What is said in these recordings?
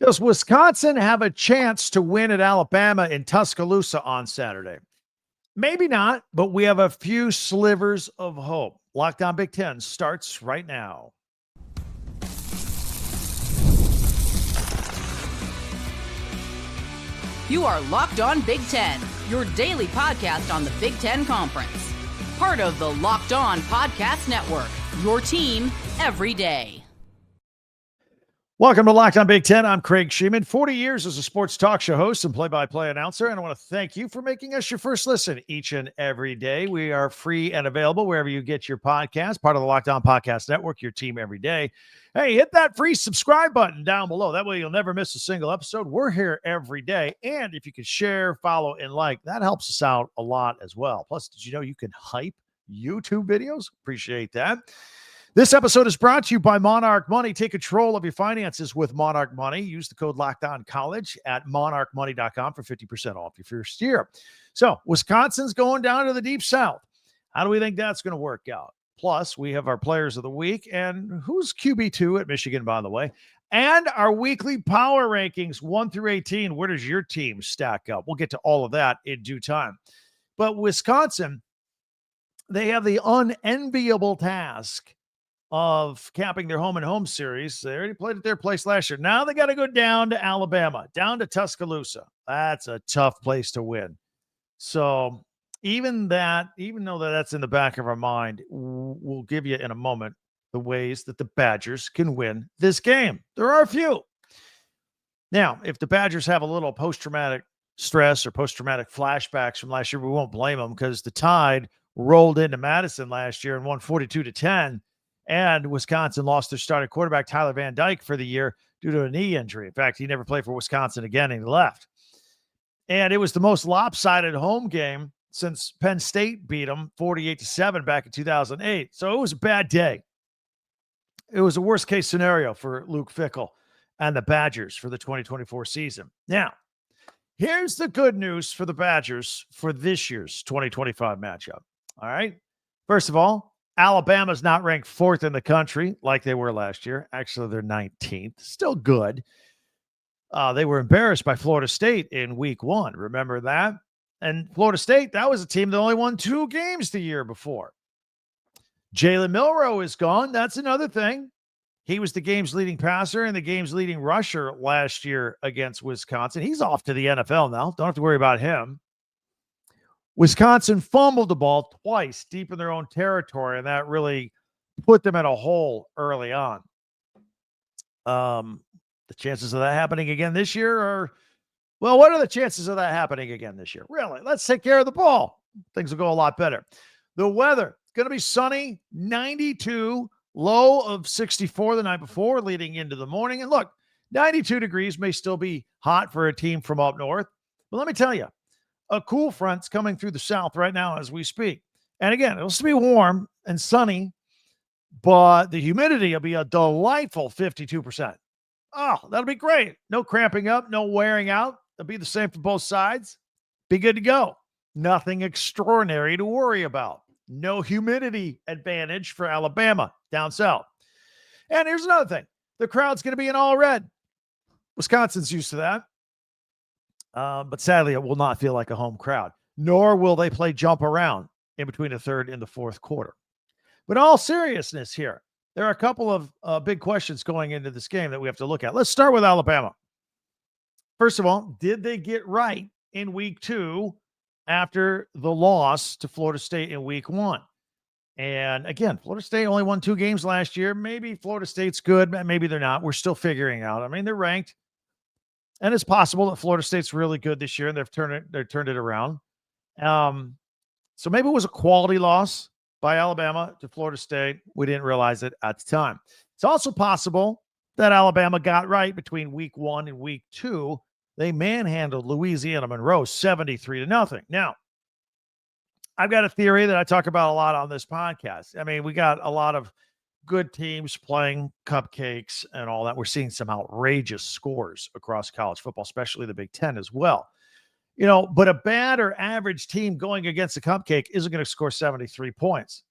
Does Wisconsin have a chance to win at Alabama in Tuscaloosa on Saturday? Maybe not, but we have a few slivers of hope. Locked On Big Ten starts right now. You are Locked On Big Ten, your daily podcast on the Big Ten Conference. Part of the Locked On Podcast Network, your team every day. Welcome to Locked On Big Ten. I'm Craig Sheeman, 40 years as a sports talk show host and play-by-play announcer, and I want to thank you for making us your first listen each and every day. We are free and available wherever you get your podcast, part of the Locked On Podcast Network, your team every day. Hey, hit that free subscribe button down below. That way you'll never miss a single episode. We're here every day, and if you can share, follow, and like, that helps us out a lot as well. Plus, did you know you can hype YouTube videos? Appreciate that. This episode is brought to you by Monarch Money. Take control of your finances with Monarch Money. Use the code LOCKEDONCollege at monarchmoney.com for 50% off your first year. So, Wisconsin's going down to the Deep South. How do we think that's going to work out? Plus, we have our players of the week. And who's QB2 at Michigan, by the way? And our weekly power rankings, 1 through 18. Where does your team stack up? We'll get to all of that in due time. But Wisconsin, they have the unenviable task of capping their home-and-home series. They already played at their place last year. Now they got to go down to Alabama, down to Tuscaloosa. That's a tough place to win. So even though that's in the back of our mind, we'll give you in a moment the ways that the Badgers can win this game. There are a few. Now, if the Badgers have a little post-traumatic stress or post-traumatic flashbacks from last year, we won't blame them because the Tide rolled into Madison last year and won 42-10. And Wisconsin lost their starting quarterback, Tyler Van Dyke, for the year due to a knee injury. In fact, he never played for Wisconsin again, and he left. And it was the most lopsided home game since Penn State beat them 48-7 back in 2008. So it was a bad day. It was a worst-case scenario for Luke Fickell and the Badgers for the 2024 season. Now, here's the good news for the Badgers for this year's 2025 matchup. All right? First of all, Alabama's not ranked 4th in the country like they were last year. Actually, they're 19th. Still good. They were embarrassed by Florida State in week 1. Remember that? And Florida State, that was a team that only won 2 games the year before. Jalen Milroe is gone. That's another thing. He was the game's leading passer and the game's leading rusher last year against Wisconsin. He's off to the NFL now. Don't have to worry about him. Wisconsin fumbled the ball twice deep in their own territory, and that really put them in a hole early on. The chances of that happening again this year are, well, what are the chances of that happening again this year? Really? Let's take care of the ball. Things will go a lot better. The weather, going to be sunny, 92, low of 64 the night before, leading into the morning. And look, 92 degrees may still be hot for a team from up north, but let me tell you, a cool front's coming through the south right now as we speak. And again, it'll still be warm and sunny, but the humidity will be a delightful 52%. Oh, that'll be great. No cramping up, no wearing out. It'll be the same for both sides. Be good to go. Nothing extraordinary to worry about. No humidity advantage for Alabama down south. And here's another thing. The crowd's going to be in all red. Wisconsin's used to that. But sadly, it will not feel like a home crowd, nor will they play jump around in between the third and the fourth quarter. But in all seriousness here, there are a couple of big questions going into this game that we have to look at. Let's start with Alabama. First of all, did they get right in week 2 after the loss to Florida State in week 1? And again, Florida State only won 2 games last year. Maybe Florida State's good, maybe they're not. We're still figuring out. I mean, they're ranked. And it's possible that Florida State's really good this year and they've turned it around. So maybe it was a quality loss by Alabama to Florida State. We didn't realize it at the time. It's also possible that Alabama got right between week 1 and week 2. They manhandled Louisiana Monroe 73-0. Now, I've got a theory that I talk about a lot on this podcast. I mean, we got a lot of good teams playing cupcakes and all that. We're seeing some outrageous scores across college football, especially the Big Ten as well. You know, but a bad or average team going against a cupcake isn't going to score 73 points,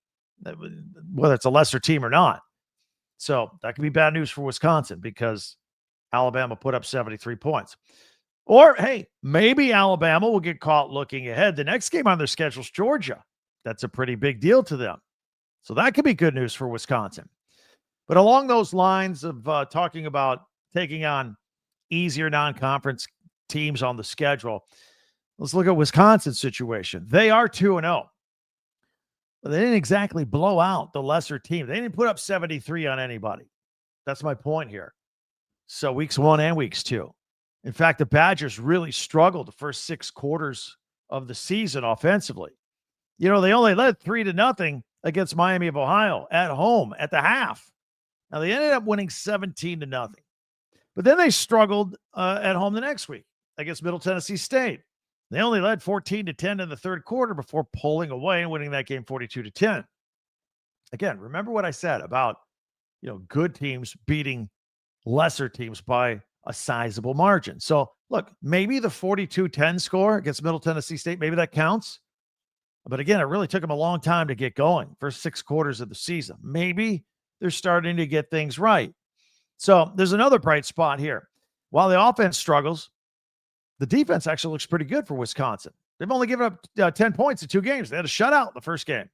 whether it's a lesser team or not. So that could be bad news for Wisconsin because Alabama put up 73 points. Or, hey, maybe Alabama will get caught looking ahead. The next game on their schedule is Georgia. That's a pretty big deal to them. So that could be good news for Wisconsin. But along those lines of talking about taking on easier non-conference teams on the schedule, let's look at Wisconsin's situation. They are 2-0. But they didn't exactly blow out the lesser team. They didn't put up 73 on anybody. That's my point here. So weeks 1 and weeks 2. In fact, the Badgers really struggled the first 6 quarters of the season offensively. They only led 3-0 against Miami of Ohio at home at the half. Now, they ended up winning 17-0. But then they struggled at home the next week against Middle Tennessee State. They only led 14-10 in the third quarter before pulling away and winning that game 42-10. Again, remember what I said about, good teams beating lesser teams by a sizable margin. So, look, maybe the 42-10 score against Middle Tennessee State, maybe that counts. But again, it really took them a long time to get going, first 6 quarters of the season. Maybe they're starting to get things right. So there's another bright spot here. While the offense struggles, the defense actually looks pretty good for Wisconsin. They've only given up 10 points in 2 games. They had a shutout the first game.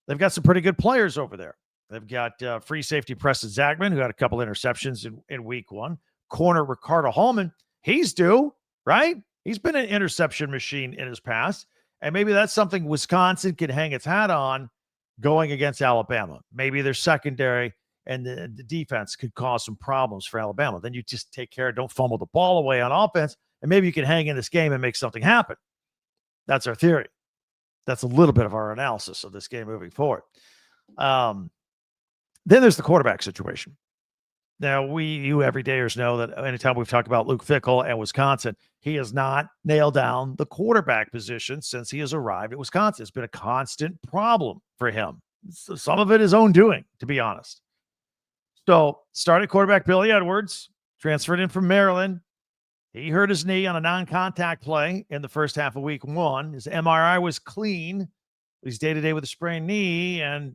They've got some pretty good players over there. They've got free safety Preston Zachman, who had a couple interceptions in week 1. Corner Ricardo Hallman, he's due, right? He's been an interception machine in his past. And maybe that's something Wisconsin can hang its hat on going against Alabama. Maybe their secondary and the defense could cause some problems for Alabama. Then you just take care, don't fumble the ball away on offense, and maybe you can hang in this game and make something happen. That's our theory. That's a little bit of our analysis of this game moving forward. Then there's the quarterback situation. Now, you everydayers know that anytime we've talked about Luke Fickell and Wisconsin, he has not nailed down the quarterback position since he has arrived at Wisconsin. It's been a constant problem for him. Some of it his own doing, to be honest. So, started quarterback Billy Edwards, transferred in from Maryland. He hurt his knee on a non-contact play in the first half of week 1. His MRI was clean. He's day-to-day with a sprained knee, and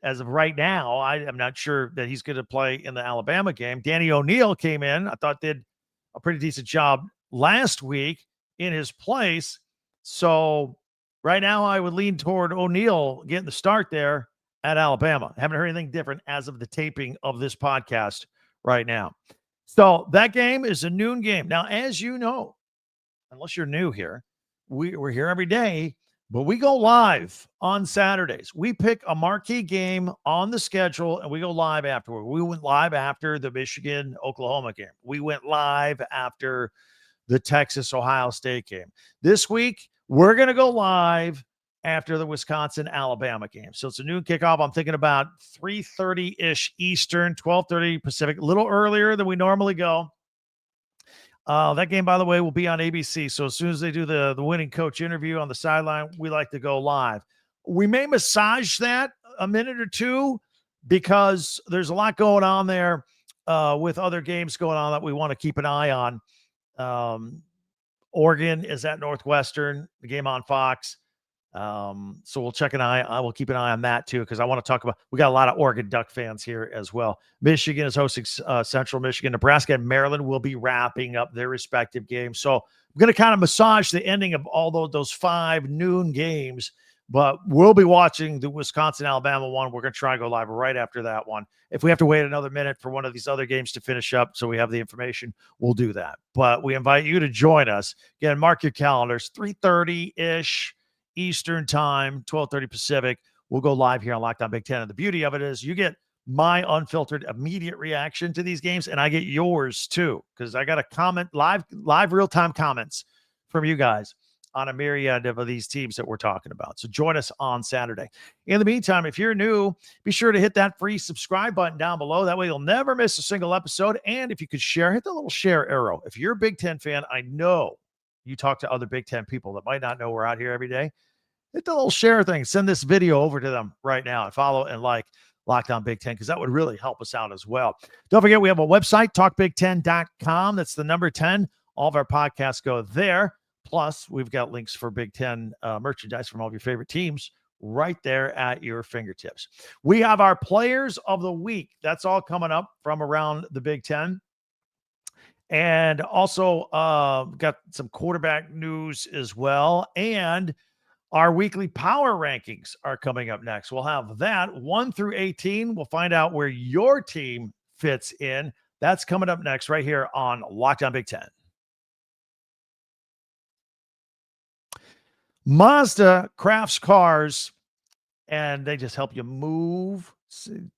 as of right now, I'm not sure that he's going to play in the Alabama game. Danny O'Neal came in. I thought did a pretty decent job last week in his place. So right now I would lean toward O'Neal getting the start there at Alabama. Haven't heard anything different as of the taping of this podcast right now. So that game is a noon game. Now, as you know, unless you're new here, we're here every day. But we go live on Saturdays. We pick a marquee game on the schedule, and we go live afterward. We went live after the Michigan-Oklahoma game. We went live after the Texas-Ohio State game. This week, we're going to go live after the Wisconsin-Alabama game. So it's a noon kickoff. I'm thinking about 3:30-ish Eastern, 12:30 Pacific, a little earlier than we normally go. That game, by the way, will be on ABC. So as soon as they do the winning coach interview on the sideline, we like to go live. We may massage that a minute or two because there's a lot going on there with other games going on that we want to keep an eye on. Oregon is at Northwestern, the game on Fox. So we'll check an eye. I will keep an eye on that too, because I want to talk about, we got a lot of Oregon Duck fans here as well. Michigan is hosting Central Michigan. Nebraska and Maryland will be wrapping up their respective games. So I'm going to kind of massage the ending of all those 5 noon games, but we'll be watching the Wisconsin-Alabama one. We're going to try and go live right after that one. If we have to wait another minute for one of these other games to finish up so we have the information, we'll do that. But we invite you to join us. Again, mark your calendars, 3:30-ish Eastern time, 12:30 Pacific. We'll go live here on Locked On Big Ten. And the beauty of it is you get my unfiltered immediate reaction to these games, and I get yours too, because I got a comment, live real-time comments from you guys on a myriad of these teams that we're talking about. So join us on Saturday. In the meantime, if you're new, be sure to hit that free subscribe button down below. That way you'll never miss a single episode. And if you could share, hit the little share arrow. If you're a Big Ten fan, I know you talk to other Big Ten people that might not know we're out here every day. Hit the little share thing. Send this video over to them right now and follow and like Locked On Big Ten, because that would really help us out as well. Don't forget, we have a website, talkbig10.com. That's the number 10. All of our podcasts go there. Plus, we've got links for Big Ten merchandise from all of your favorite teams right there at your fingertips. We have our players of the week. That's all coming up from around the Big Ten. And also got some quarterback news as well. And our weekly power rankings are coming up next. We'll have that 1 through 18. We'll find out where your team fits in. That's coming up next right here on Locked On Big Ten. Mazda crafts cars, and they just help you move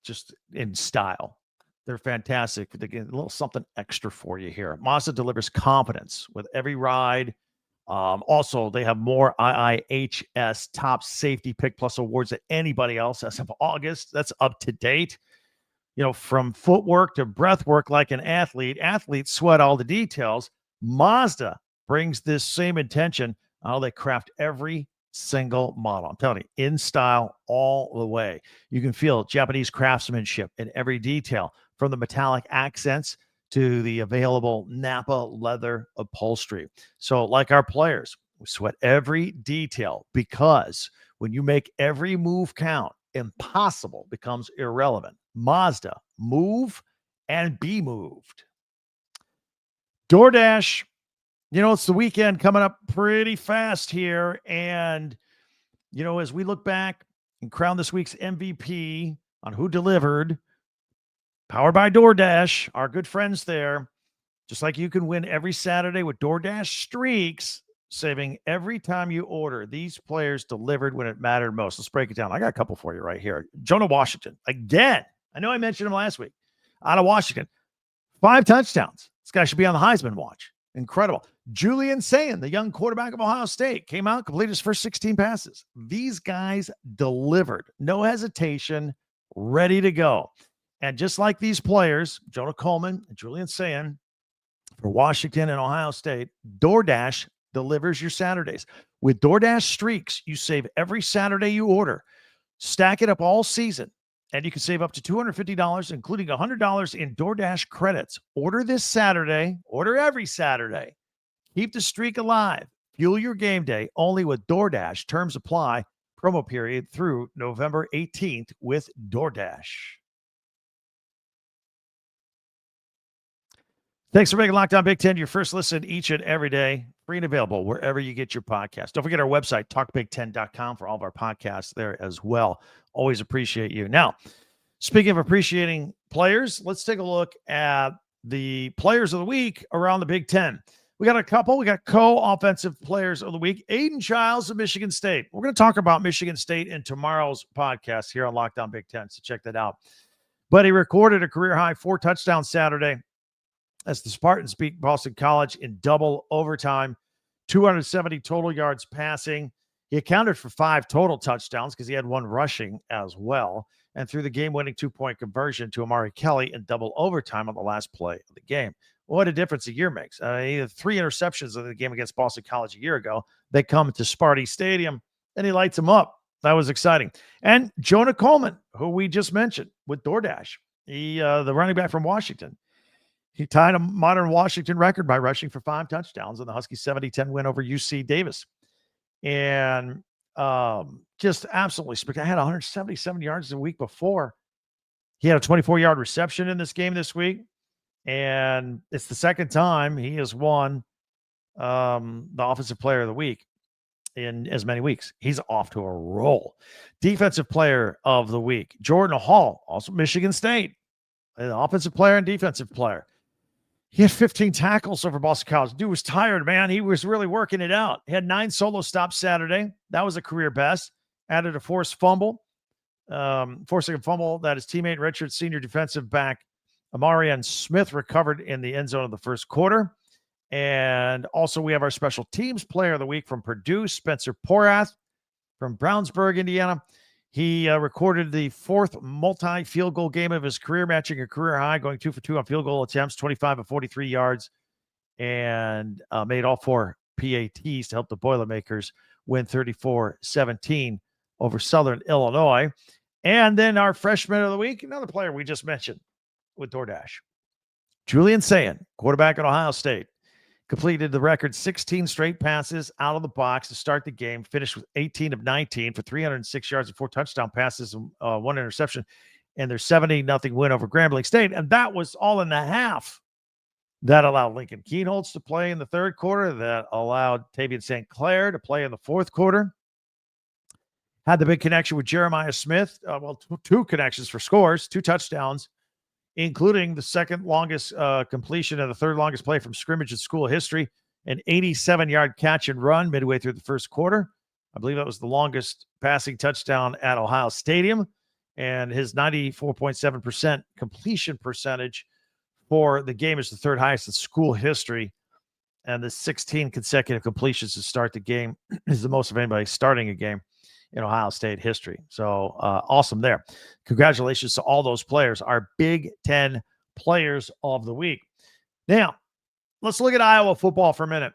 just in style. They're fantastic. They get a little something extra for you here. Mazda delivers confidence with every ride. Also, they have more IIHS Top Safety Pick Plus awards than anybody else as of August. That's up to date. You know, from footwork to breath work like an athlete. Athletes sweat all the details. Mazda brings this same intention. They craft every single model. I'm telling you, in style all the way. You can feel Japanese craftsmanship in every detail, from the metallic accents to the available Napa leather upholstery. So like our players, we sweat every detail, because when you make every move count, impossible becomes irrelevant. Mazda, move and be moved. DoorDash, you know, it's the weekend coming up pretty fast here. And, you know, as we look back and crown this week's MVP on who delivered, powered by DoorDash, our good friends there. Just like you can win every Saturday with DoorDash Streaks, saving every time you order. These players delivered when it mattered most. Let's break it down. I got a couple for you right here. Jonah Washington, again. I know I mentioned him last week. Out of Washington, 5 touchdowns. This guy should be on the Heisman watch. Incredible. Julian Sayin, the young quarterback of Ohio State, came out, completed his first 16 passes. These guys delivered. No hesitation, ready to go. And just like these players, Jonah Coleman and Julian Sayin, for Washington and Ohio State, DoorDash delivers your Saturdays. With DoorDash Streaks, you save every Saturday you order. Stack it up all season, and you can save up to $250, including $100 in DoorDash credits. Order this Saturday. Order every Saturday. Keep the streak alive. Fuel your game day only with DoorDash. Terms apply. Promo period through November 18th with DoorDash. Thanks for making Locked On Big Ten your first listen each and every day. Free and available wherever you get your podcast. Don't forget our website, talkbig10.com, for all of our podcasts there as well. Always appreciate you. Now, speaking of appreciating players, let's take a look at the players of the week around the Big Ten. We got a couple. We got co-offensive players of the week. Aiden Childs of Michigan State. We're going to talk about Michigan State in tomorrow's podcast here on Locked On Big Ten, so check that out. But he recorded a career-high 4 touchdowns Saturday as the Spartans beat Boston College in double overtime, 270 total yards passing. He accounted for 5 total touchdowns because he had 1 rushing as well, and threw the game-winning 2-point conversion to Amari Kelly in double overtime on the last play of the game. What a difference a year makes. He had 3 interceptions in the game against Boston College a year ago. They come to Sparty Stadium, and he lights them up. That was exciting. And Jonah Coleman, who we just mentioned with DoorDash, the running back from Washington. He tied a modern Washington record by rushing for 5 touchdowns in the Huskies' 70-10 win over UC Davis. And just absolutely spectacular. I had 177 yards the week before. He had a 24-yard reception in this game this week. And it's the second time he has won the Offensive Player of the Week in as many weeks. He's off to a roll. Defensive Player of the Week, Jordan Hall, also Michigan State, an offensive player and defensive player. He had 15 tackles over Boston College. Dude was tired, man. He was really working it out. He had 9 solo stops Saturday. That was a career best. Added a forcing a fumble that his teammate Richard, senior defensive back Amarian Smith, recovered in the end zone of the first quarter. And also we have our special teams player of the week from Purdue, Spencer Porath from Brownsburg, Indiana. He recorded the 4th multi-field goal game of his career, matching a career high, going 2 for 2 on field goal attempts, 25 of 43 yards, and made all 4 PATs to help the Boilermakers win 34-17 over Southern Illinois. And then our freshman of the week, another player we just mentioned with DoorDash, Julian Sayin, quarterback at Ohio State, completed the record 16 straight passes out of the box to start the game, finished with 18 of 19 for 306 yards and 4 touchdown passes and 1 interception in their 70-0 win over Grambling State. And that was all in the half. That allowed Lincoln Keenholz to play in the third quarter. That allowed Tavian St. Clair to play in the fourth quarter. Had the big connection with Jeremiah Smith. Two connections for scores, 2 touchdowns, including the second longest completion and the third longest play from scrimmage in school history, an 87-yard catch and run midway through the first quarter. I believe that was the longest passing touchdown at Ohio Stadium, and his 94.7% completion percentage for the game is the third highest in school history, and the 16 consecutive completions to start the game is the most of anybody starting a game in Ohio State history. So awesome there. Congratulations to all those players, our Big Ten players of the week. Now, let's look at Iowa football for a minute.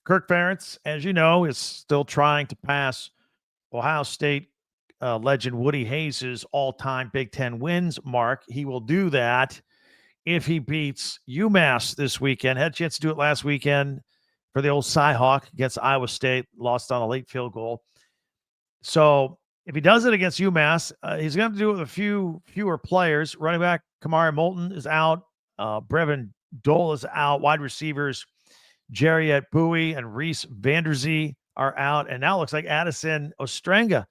Kirk Ferentz, as you know, is still trying to pass Ohio State legend Woody Hayes' all-time Big Ten wins mark. He will do that if he beats UMass this weekend. Had a chance to do it last weekend for the old Cyhawk against Iowa State, lost on a late field goal. So if he does it against UMass, he's going to have to do it with fewer players. Running back Kamari Moulton is out. Brevin Dole is out. Wide receivers Jariet Bowie and Reese Vanderzee are out. And now it looks like Addison Ostrenga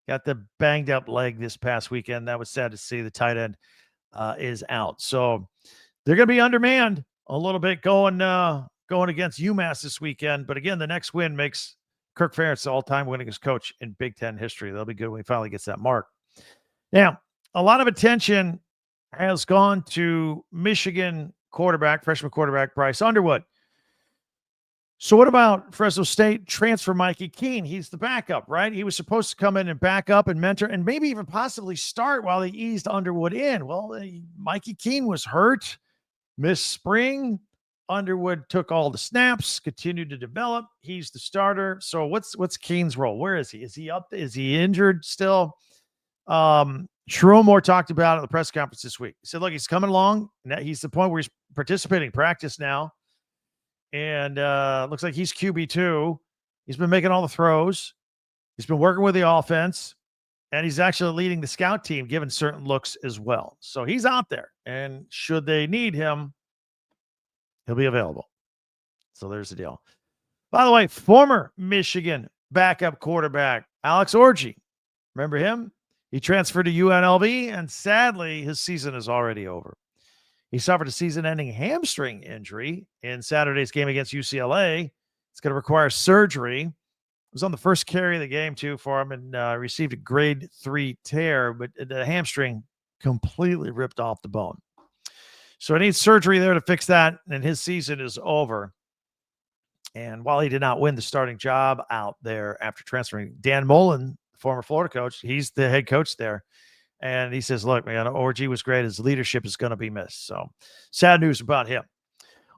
got the banged up leg this past weekend. That was sad to see. The tight end is out. So they're going to be undermanned a little bit going against UMass this weekend. But again, the next win makes Kirk Ferentz the all-time winningest coach in Big Ten history. That'll be good when he finally gets that mark. Now, a lot of attention has gone to Michigan freshman quarterback Bryce Underwood. So what about Fresno State transfer Mikey Keene? He's the backup, right? He was supposed to come in and back up and mentor and maybe even possibly start while they eased Underwood in. Well, Mikey Keene was hurt, missed spring. Underwood took all the snaps, continued to develop. He's the starter. So what's Keene's role? Where is he? Is he up? Is he injured still? Shrumore talked about it at the press conference this week. He said, look, he's coming along. He's the point where he's participating in practice now. And looks like he's QB2. He's been making all the throws. He's been working with the offense. And he's actually leading the scout team, giving certain looks as well. So he's out there. And should they need him, he'll be available. So there's the deal. By the way, former Michigan backup quarterback Alex Orji. Remember him? He transferred to UNLV, and sadly, his season is already over. He suffered a season-ending hamstring injury in Saturday's game against UCLA. It's going to require surgery. It was on the first carry of the game, too, for him, and received a grade 3 tear, but the hamstring completely ripped off the bone. So he needs surgery there to fix that, and his season is over. And while he did not win the starting job out there after transferring, Dan Mullen, former Florida coach, he's the head coach there. And he says, look, man, Orji was great. His leadership is going to be missed. So sad news about him.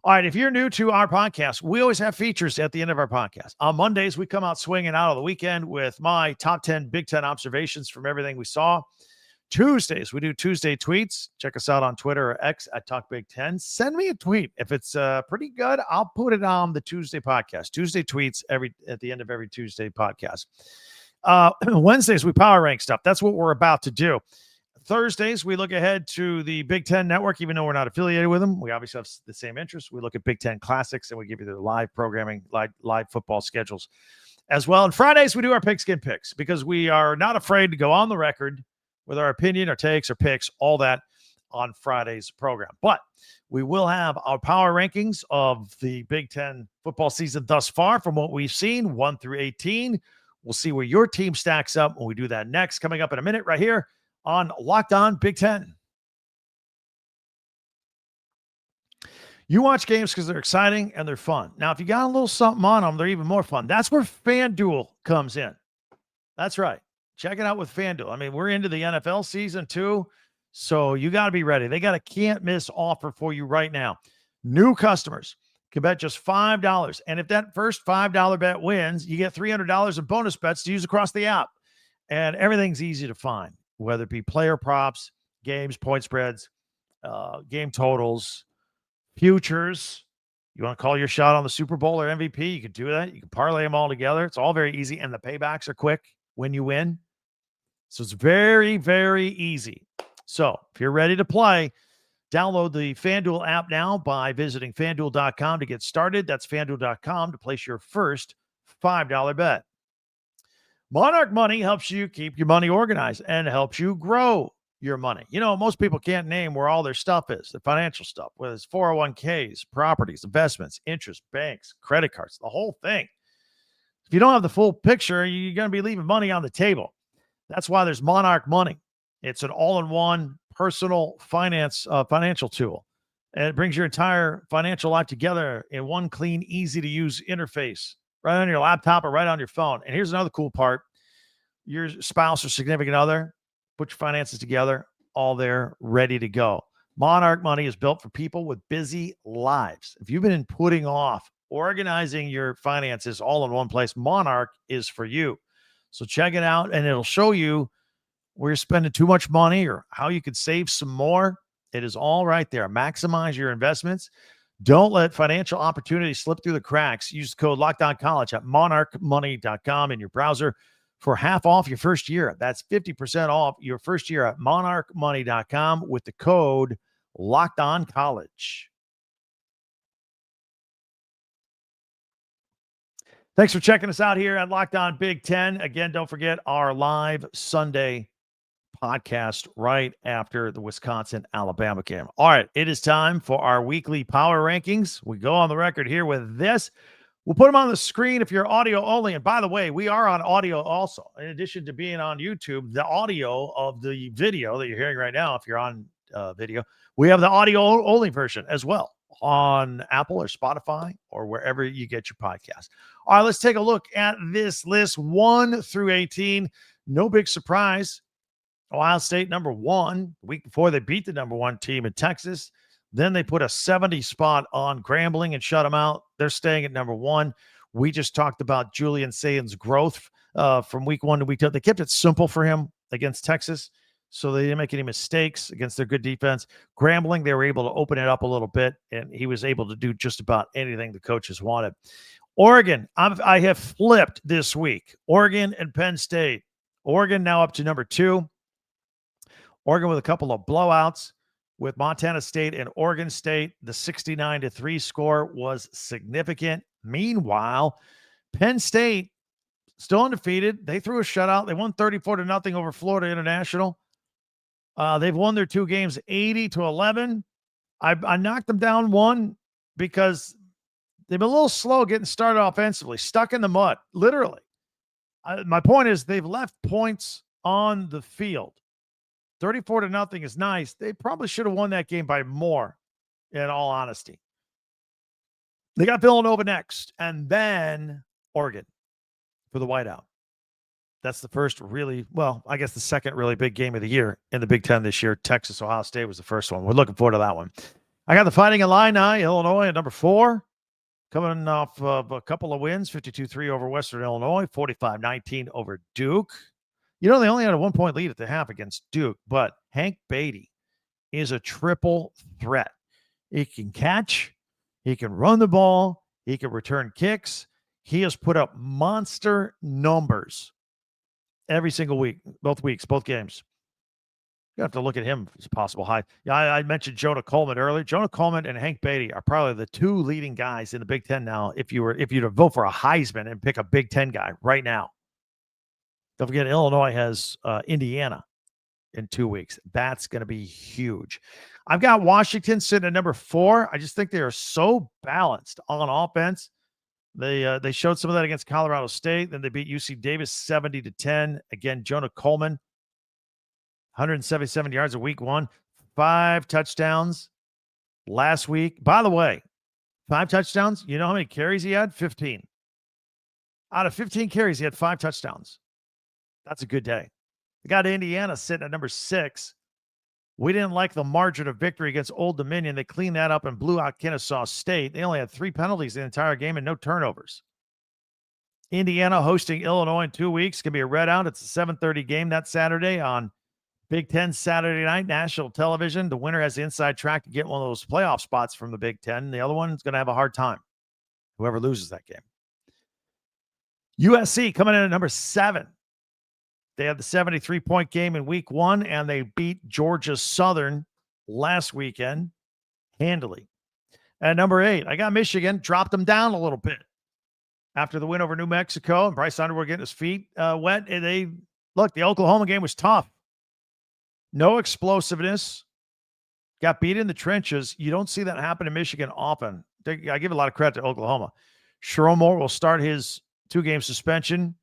All right, if you're new to our podcast, we always have features at the end of our podcast. On Mondays, we come out swinging out of the weekend with my top 10 Big Ten observations from everything we saw. Tuesdays, we do Tuesday tweets. Check us out on Twitter or X at Talk Big Ten. Send me a tweet. If it's pretty good, I'll put it on the Tuesday podcast. Tuesday tweets at the end of every Tuesday podcast. Wednesdays, we power rank stuff. That's what we're about to do. Thursdays, we look ahead to the Big Ten Network, even though we're not affiliated with them. We obviously have the same interests. We look at Big Ten Classics, and we give you their live programming, live football schedules as well. And Fridays, we do our pigskin picks because we are not afraid to go on the record with our opinion, our takes, our picks, all that on Friday's program. But we will have our power rankings of the Big Ten football season thus far from what we've seen, 1 through 18. We'll see where your team stacks up when we do that next, coming up in a minute right here on Locked On Big Ten. You watch games because they're exciting and they're fun. Now, if you got a little something on them, they're even more fun. That's where FanDuel comes in. That's right. Check it out with FanDuel. I mean, we're into the NFL season too, so you got to be ready. They got a can't-miss offer for you right now. New customers can bet just $5. And if that first $5 bet wins, you get $300 in bonus bets to use across the app. And everything's easy to find, whether it be player props, games, point spreads, game totals, futures. You want to call your shot on the Super Bowl or MVP, you can do that. You can parlay them all together. It's all very easy, and the paybacks are quick when you win. So it's very, very easy. So if you're ready to play, Download the FanDuel app now by visiting FanDuel.com to get started. That's FanDuel.com to place your first $5 bet. Monarch Money helps you keep your money organized and helps you grow your money. You know, most people can't name where all their stuff is, their financial stuff, whether it's 401ks, properties, investments, interest, banks, credit cards, the whole thing. If you don't have the full picture, you're going to be leaving money on the table. That's why there's Monarch Money. It's an all-in-one personal financial tool. And it brings your entire financial life together in one clean, easy-to-use interface right on your laptop or right on your phone. And here's another cool part. Your spouse or significant other, put your finances together, all there, ready to go. Monarch Money is built for people with busy lives. If you've been putting off organizing your finances all in one place, Monarch is for you. So check it out, and it'll show you where you're spending too much money or how you could save some more. It is all right there. Maximize your investments. Don't let financial opportunities slip through the cracks. Use the code LOCKEDONCollege at monarchmoney.com in your browser for half off your first year. That's 50% off your first year at monarchmoney.com with the code LOCKEDONCollege. Thanks for checking us out here at Locked On Big Ten. Again, don't forget our live Sunday podcast right after the Wisconsin-Alabama game. All right, it is time for our weekly power rankings. We go on the record here with this. We'll put them on the screen if you're audio only. And by the way, we are on audio also. In addition to being on YouTube, the audio of the video that you're hearing right now, if you're on video, we have the audio only version as well on Apple or Spotify or wherever you get your podcast. All right, let's take a look at this list 1 through 18. No big surprise. Ohio State number 1. The week before, they beat the number 1 team in Texas. Then they put a 70 spot on Grambling and shut them out. They're staying at number 1. We just talked about Julian Sayin's growth from week 1 to week 2. They kept it simple for him against Texas, so they didn't make any mistakes against their good defense. Grambling, they were able to open it up a little bit, and he was able to do just about anything the coaches wanted. Oregon, I have flipped this week. Oregon and Penn State. Oregon now up to number 2. Oregon with a couple of blowouts with Montana State and Oregon State. The 69-3 score was significant. Meanwhile, Penn State still undefeated. They threw a shutout. They won 34-0 over Florida International. They've won their 2 games 80-11. I knocked them down 1 because they've been a little slow getting started offensively, stuck in the mud, literally. My point is they've left points on the field. 34-0 is nice. They probably should have won that game by more, in all honesty. They got Villanova next, and then Oregon for the whiteout. That's the first really, well, I guess the second really big game of the year in the Big Ten this year. Texas, Ohio State was the first one. We're looking forward to that one. I got the Fighting Illini, Illinois at number 4, coming off of a couple of wins, 52-3 over Western Illinois, 45-19 over Duke. You know, they only had a 1-point lead at the half against Duke, but Hank Beatty is a triple threat. He can catch, he can run the ball, he can return kicks. He has put up monster numbers every single week, both games. You have to look at him as a possible high. Yeah, I mentioned Jonah Coleman earlier. Jonah Coleman and Hank Beatty are probably the 2 leading guys in the Big Ten now. If you were to vote for a Heisman and pick a Big Ten guy right now. Don't forget, Illinois has Indiana in 2 weeks. That's going to be huge. I've got Washington sitting at number 4. I just think they are so balanced on offense. They showed some of that against Colorado State. Then they beat UC Davis 70-10. Again, Jonah Coleman, 177 yards in week 1, 5 touchdowns last week. By the way, 5 touchdowns. You know how many carries he had? 15. Out of 15 carries, he had 5 touchdowns. That's a good day. They got Indiana sitting at number 6. We didn't like the margin of victory against Old Dominion. They cleaned that up and blew out Kennesaw State. They only had 3 penalties the entire game and no turnovers. Indiana hosting Illinois in 2 weeks. It's going to be a red out. It's a 7:30 game that Saturday on Big Ten Saturday night, national television. The winner has the inside track to get one of those playoff spots from the Big Ten. The other one is going to have a hard time, whoever loses that game. USC coming in at number 7. They had the 73-point game in week 1, and they beat Georgia Southern last weekend handily. At number 8, I got Michigan, dropped them down a little bit after the win over New Mexico and Bryce Underwood getting his feet wet. And the Oklahoma game was tough. No explosiveness. Got beat in the trenches. You don't see that happen in Michigan often. I give a lot of credit to Oklahoma. Sherrone Moore will start his 2-game suspension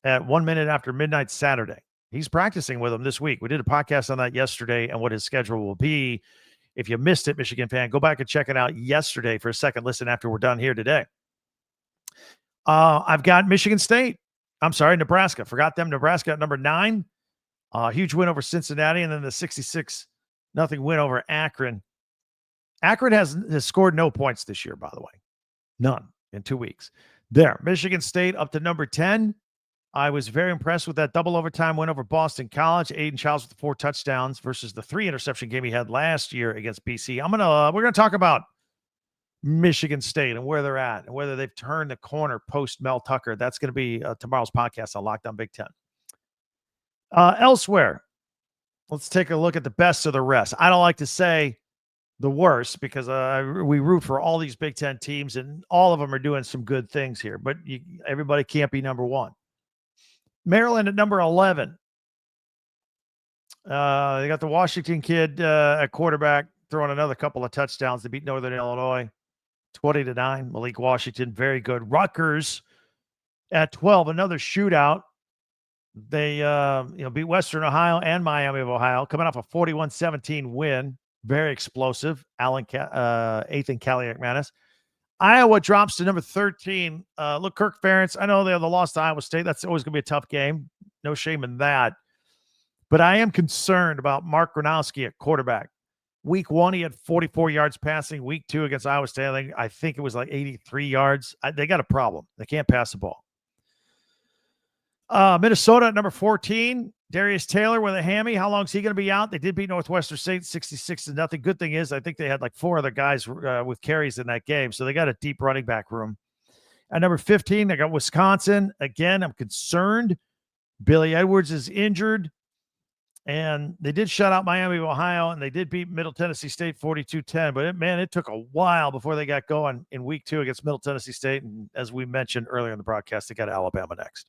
at 1 minute after midnight Saturday. He's practicing with them this week. We did a podcast on that yesterday and what his schedule will be. If you missed it, Michigan fan, go back and check it out yesterday for a second listen after we're done here today. I've got Michigan State. I'm sorry, Nebraska. Forgot them. Nebraska at number 9. Huge win over Cincinnati, and then the 66-0 win over Akron. Akron has scored no points this year, by the way. None in 2 weeks. There, Michigan State up to number 10. I was very impressed with that double overtime win over Boston College. Aiden Childs with 4 touchdowns versus the 3 interception game he had last year against BC. We're gonna talk about Michigan State and where they're at and whether they've turned the corner post Mel Tucker. That's going to be tomorrow's podcast on Locked On Big Ten. Elsewhere, let's take a look at the best of the rest. I don't like to say the worst because we root for all these Big Ten teams and all of them are doing some good things here, but everybody can't be number 1. Maryland at number 11. They got the Washington kid at quarterback throwing another couple of touchdowns to beat Northern Illinois, 20-9. Malik Washington, very good. Rutgers at 12, another shootout. They beat Western Ohio and Miami of Ohio, coming off a 41-17 win. Very explosive. Ethan Kaliak-Manis. Iowa drops to number 13. Look, Kirk Ferentz, I know they have the loss to Iowa State. That's always going to be a tough game. No shame in that. But I am concerned about Mark Gronowski at quarterback. Week 1, he had 44 yards passing. Week 2 against Iowa State, I think it was like 83 yards. They got a problem. They can't pass the ball. Minnesota at number 14. Darius Taylor with a hammy. How long is he going to be out? They did beat Northwestern State 66-0. Good thing is I think they had like 4 other guys with carries in that game. So they got a deep running back room. At number 15, they got Wisconsin. Again, I'm concerned. Billy Edwards is injured. And they did shut out Miami of Ohio, and they did beat Middle Tennessee State 42-10. But, it took a while before they got going in week 2 against Middle Tennessee State. And as we mentioned earlier in the broadcast, they got Alabama next.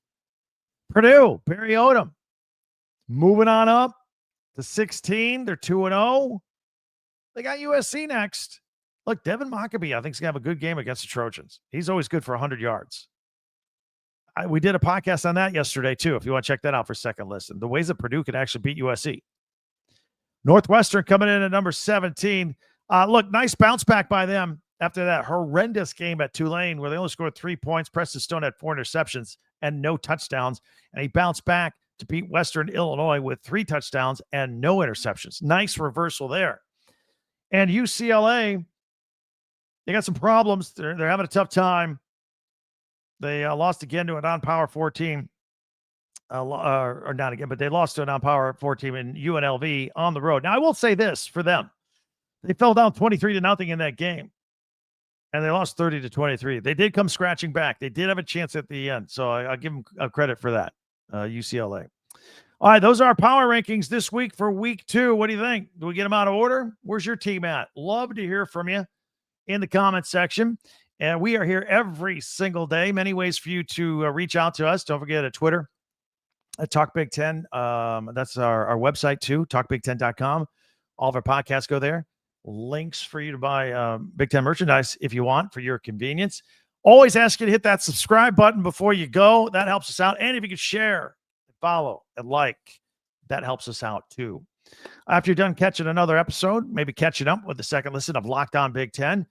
Purdue, Barry Odom, moving on up to 16. They're 2-0. They got USC next. Look, Devin Mockabee, I think, is going to have a good game against the Trojans. He's always good for 100 yards. We did a podcast on that yesterday, too, if you want to check that out for a second listen. The ways that Purdue can actually beat USC. Northwestern coming in at number 17. Look, nice bounce back by them after that horrendous game at Tulane where they only scored 3 points. Preston Stone had 4 interceptions and no touchdowns. And he bounced back to beat Western Illinois with 3 touchdowns and no interceptions. Nice reversal there. And UCLA, they got some problems. They're having a tough time. They lost again to a non-power 4 team. Or not again, but they lost to a non-power 4 team in UNLV on the road. Now, I will say this for them. They fell down 23-0 in that game. And they lost 30-23. They did come scratching back. They did have a chance at the end. So I'll give them credit for that, UCLA. All right, those are our power rankings this week for week 2. What do you think? Do we get them out of order? Where's your team at? Love to hear from you in the comments section. And we are here every single day. Many ways for you to reach out to us. Don't forget at Twitter, at Talk Big Ten. That's our website too, talkbig10.com. All of our podcasts go there. Links for you to buy Big Ten merchandise if you want for your convenience. Always ask you to hit that subscribe button before you go. That helps us out. And if you could share, follow, and like, that helps us out too. After you're done catching another episode, maybe catching up with the second listen of Locked On Big Ten,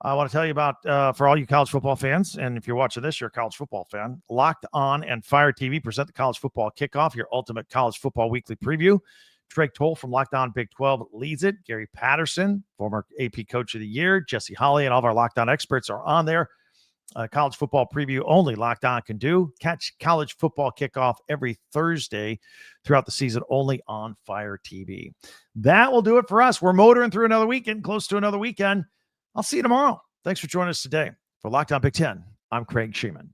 I want to tell you about, for all you college football fans, and if you're watching this, you're a college football fan, Locked On and Fire TV present the College Football Kickoff, your ultimate college football weekly preview. Drake Toll from Locked On Big 12 leads it. Gary Patterson, former AP Coach of the Year, Jesse Holley, and all of our Locked On experts are on there. College football preview only Locked On can do. Catch College Football Kickoff every Thursday throughout the season only on Fire TV. That will do it for us. We're motoring through another weekend, close to another weekend. I'll see you tomorrow. Thanks for joining us today. For Locked On Big Ten, I'm Craig Sheeman.